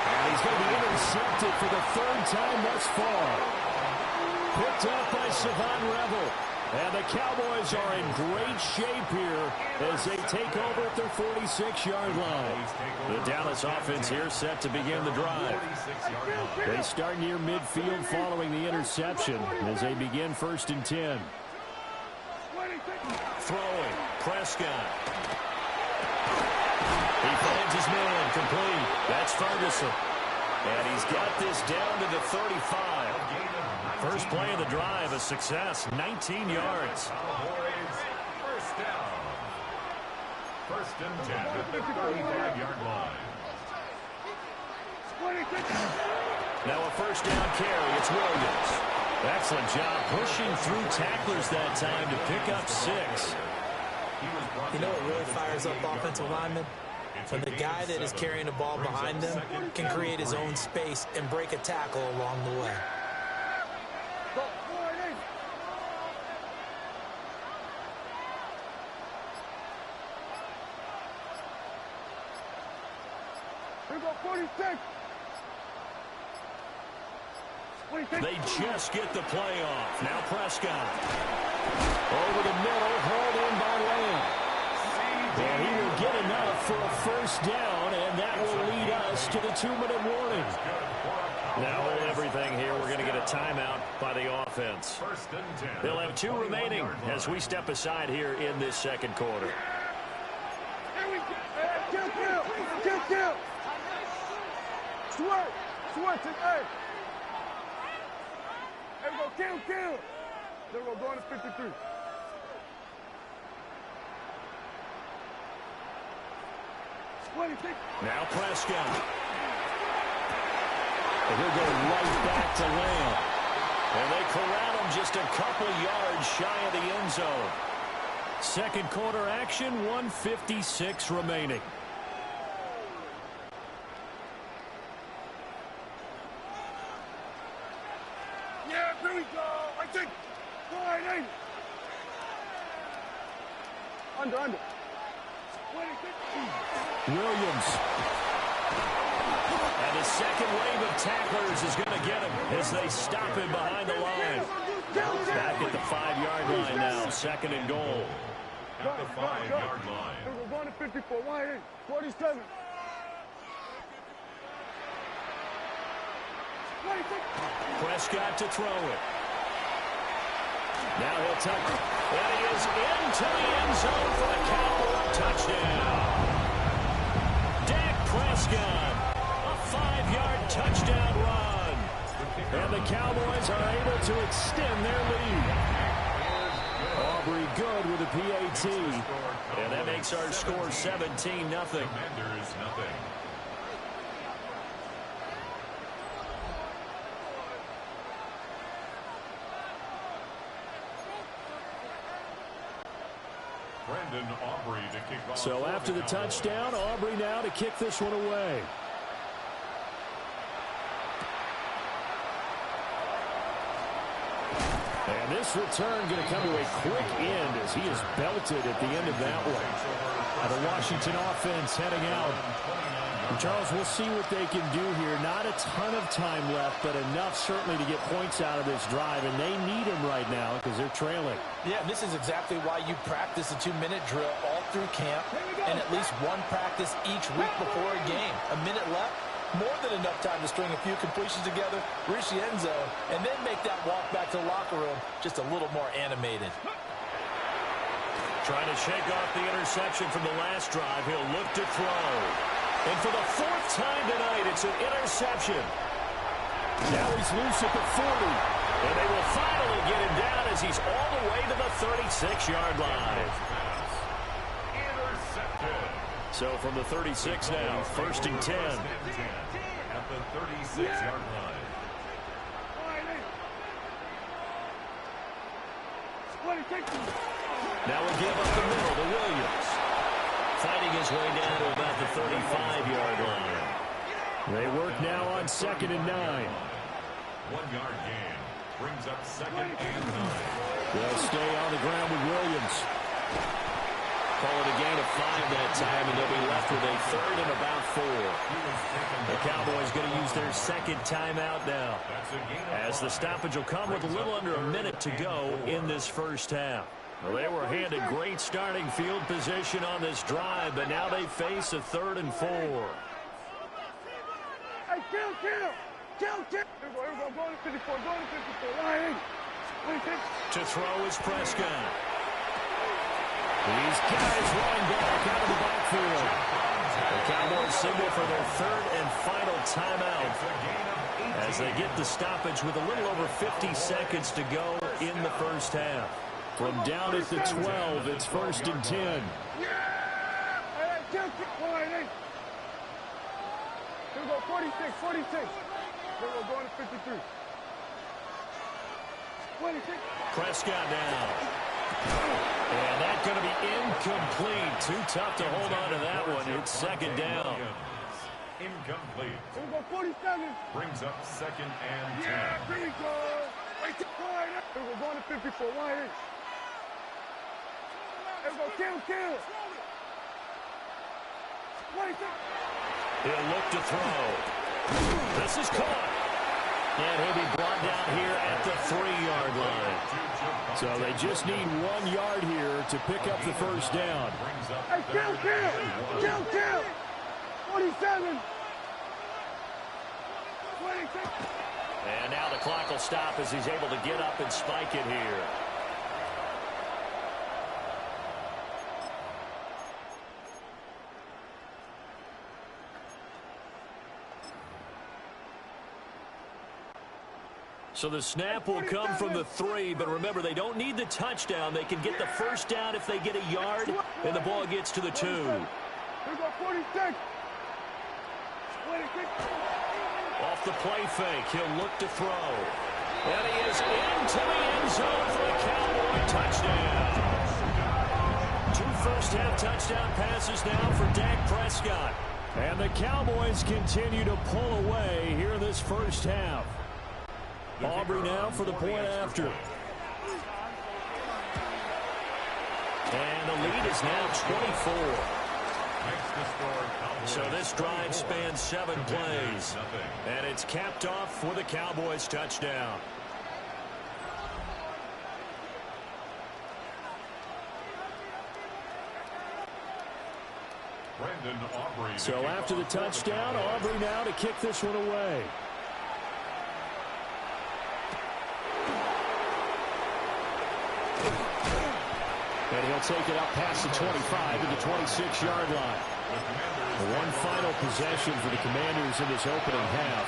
And he's going to be intercepted for the 3rd time thus far. Picked up by Savon Revel. And the Cowboys are in great shape here as they take over at their 46-yard line. The Dallas offense here set to begin the drive. They start near midfield following the interception as they begin 1st and 10. Throwing, Prescott. He finds his man, complete. That's Ferguson. And he's got this down to the 35. First play of the drive, a success, 19 yards. First down. 1st and 10 at the 35-yard line. Now a 1st down carry, it's Williams. Excellent job pushing through tacklers that time to pick up 6. You know what really fires up offensive linemen? When the guy that is carrying the ball behind them can create his own space and break a tackle along the way. we go, 46. They just get the play off. Now Prescott. Over the middle, hauled in by Lamb. And he will get enough for a first down, and that will lead us to the 2-minute warning. Now hold everything here. We're going to get a timeout by the offense. They'll have 2 remaining as we step aside here in this second quarter. Kill. Sweat, hey. There we go, kill. There we go, going to 53. Now Prescott. And he'll go right back to Lamb. And they corral him just a couple yards shy of the end zone. Second quarter action, 1:56 remaining. Yeah, here we go. I think. Right, Under. Williams. And the second wave of tacklers is going to get him as they stop him behind the line. Back at the 5-yard line now, second and goal. At the 5-yard line. We're going to 54, 47. Prescott to throw it. Now he'll tuck it. And he is into the end zone for the Cowboy touchdown. Dak Prescott, a 5-yard touchdown run. And the Cowboys are able to extend their lead. Aubrey good with a PAT. And that makes our score 17-0. Commanders, nothing. Brendan Aubrey to kick off. So after the touchdown, Aubrey now to kick this one away. And this return going to come to a quick end as he is belted at the end of that one. The Washington offense heading out. And Charles, we'll see what they can do here. Not a ton of time left, but enough certainly to get points out of this drive, and they need them right now because they're trailing. Yeah, this is exactly why you practice a 2-minute drill all through camp and at least one practice each week before a game. A minute left, more than enough time to string a few completions together, reach the end zone, and then make that walk back to the locker room just a little more animated. Trying to shake off the interception from the last drive. He'll look to throw. And for the 4th time tonight, it's an interception. Now he's loose at the 40. And they will finally get him down as he's all the way to the 36-yard line. Intercepted. So from the 36 now, 1st and 10. At the 36-yard line. Now we'll give up the middle to Williams. Fighting his way down to about the 35-yard line. They work now on 2nd and 9. 1-yard gain. Brings up 2nd and 9. They'll stay on the ground with Williams. Call it a gain of 5 that time, and they'll be left with a 3rd and about 4. The Cowboys going to use their 2nd timeout now, as the stoppage will come with a little under a minute to go in this first half. Well, they were handed great starting field position on this drive, but now they face a 3rd and 4. Hey, kill. Here we go, going to 54, To throw is Prescott. These guys running back out of the backfield. The Cowboys signal for their 3rd and final timeout as they get the stoppage with a little over 50 seconds to go in the first half. From down at the 12, it's 1st and 10. Here we go, 46. Here we go, going to 53. 26. Prescott now. And that's going to be incomplete. Too tough to hold on to that one. It's 2nd down. Incomplete. Here we go, 47. Brings up 2nd and 10. Yeah, here we go. Here we go, going to 54. Here we go, kill. 26. He'll look to throw. This is caught. And he'll be brought down here at the 3-yard line. So they just need 1 yard here to pick up the first down. Hey, kill! 47. 26. And now the clock will stop as he's able to get up and spike it here. So the snap will come from the 3, but remember, they don't need the touchdown. They can get the first down if they get a yard, and the ball gets to the 2. Here we go, 46. 26. Off the play fake, he'll look to throw. And he is into the end zone for the Cowboy touchdown. 2 first-half touchdown passes now for Dak Prescott. And the Cowboys continue to pull away here in this first half. Aubrey now for the point after. And the lead is now 24. So this drive spans 7 plays. And it's capped off with a Cowboys touchdown. So after the touchdown, Aubrey now to kick this one away. And he'll take it up past the 25 to the 26-yard line. One final possession for the Commanders in this opening half.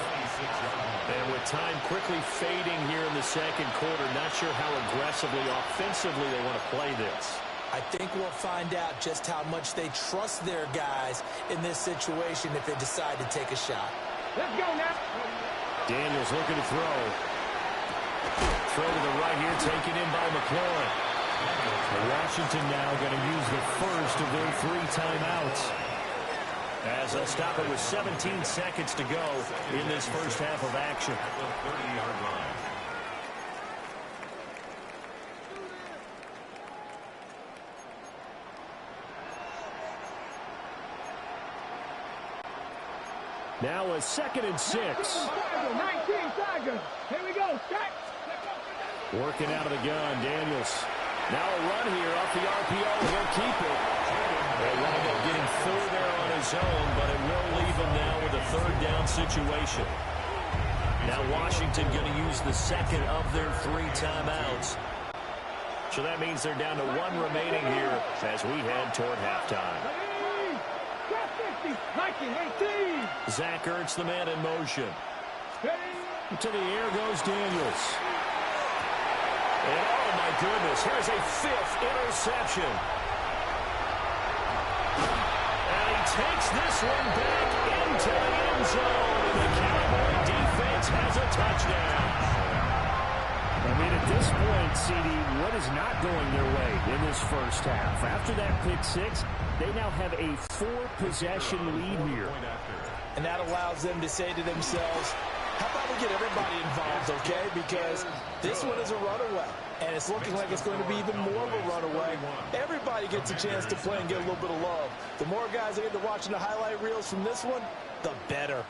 And with time quickly fading here in the second quarter, not sure how aggressively, offensively they want to play this. I think we'll find out just how much they trust their guys in this situation if they decide to take a shot. Let's go now. Daniels looking to throw. Throw to the right here, taken in by McLaurin. Washington now going to use the first of their 3 timeouts. As they'll stop it with 17 seconds to go in this first half of action. Now a 2nd and 6. 19 Tigers. Here we go. Strike. Working out of the gun, Daniels. Now a run here off the RPO. He'll keep it. They want to go getting 4 there on his own, but it will leave him now with a 3rd down situation. Now Washington going to use the 2nd of their 3 timeouts. So that means they're down to 1 remaining here as we head toward halftime. 19, 18. Zach Ertz, the man in motion. To the air goes Daniels. And oh my goodness, here's a 5th interception. And he takes this one back into the end zone. And the Cowboy defense has a touchdown. I mean, at this point, CD, what is not going their way in this first half? After that pick 6, they now have a 4-possession lead here. And that allows them to say to themselves, how about we get everybody involved, okay? Because this one is a runaway, and it's looking like it's going to be even more of a runaway. Everybody gets a chance to play and get a little bit of love. The more guys that get to watching the highlight reels from this one, the better.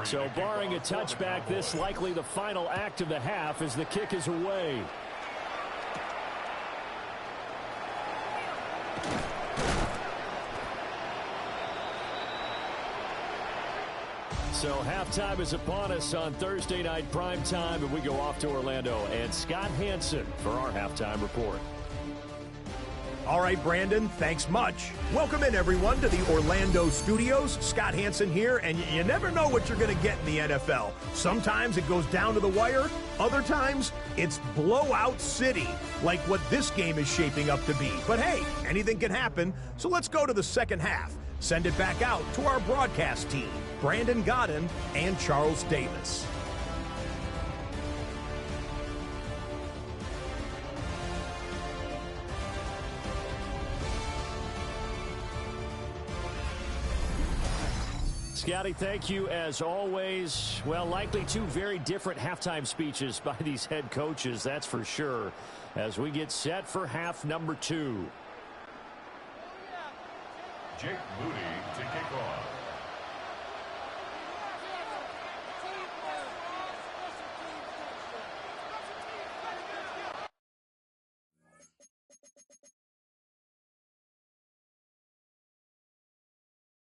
So barring a touchback, this likely the final act of the half as the kick is away. So halftime is upon us on Thursday night primetime, and we go off to Orlando. And Scott Hanson for our halftime report. All right, Brandon, thanks much. Welcome in, everyone, to the Orlando studios. Scott Hanson here, and you never know what you're going to get in the NFL. Sometimes it goes down to the wire. Other times, it's blowout city, like what this game is shaping up to be. But hey, anything can happen, so let's go to the second half. Send it back out to our broadcast team, Brandon Godden and Charles Davis. Scotty, thank you as always. Well, likely two very different halftime speeches by these head coaches, that's for sure, as we get set for half number 2. Jake Moody to kick off.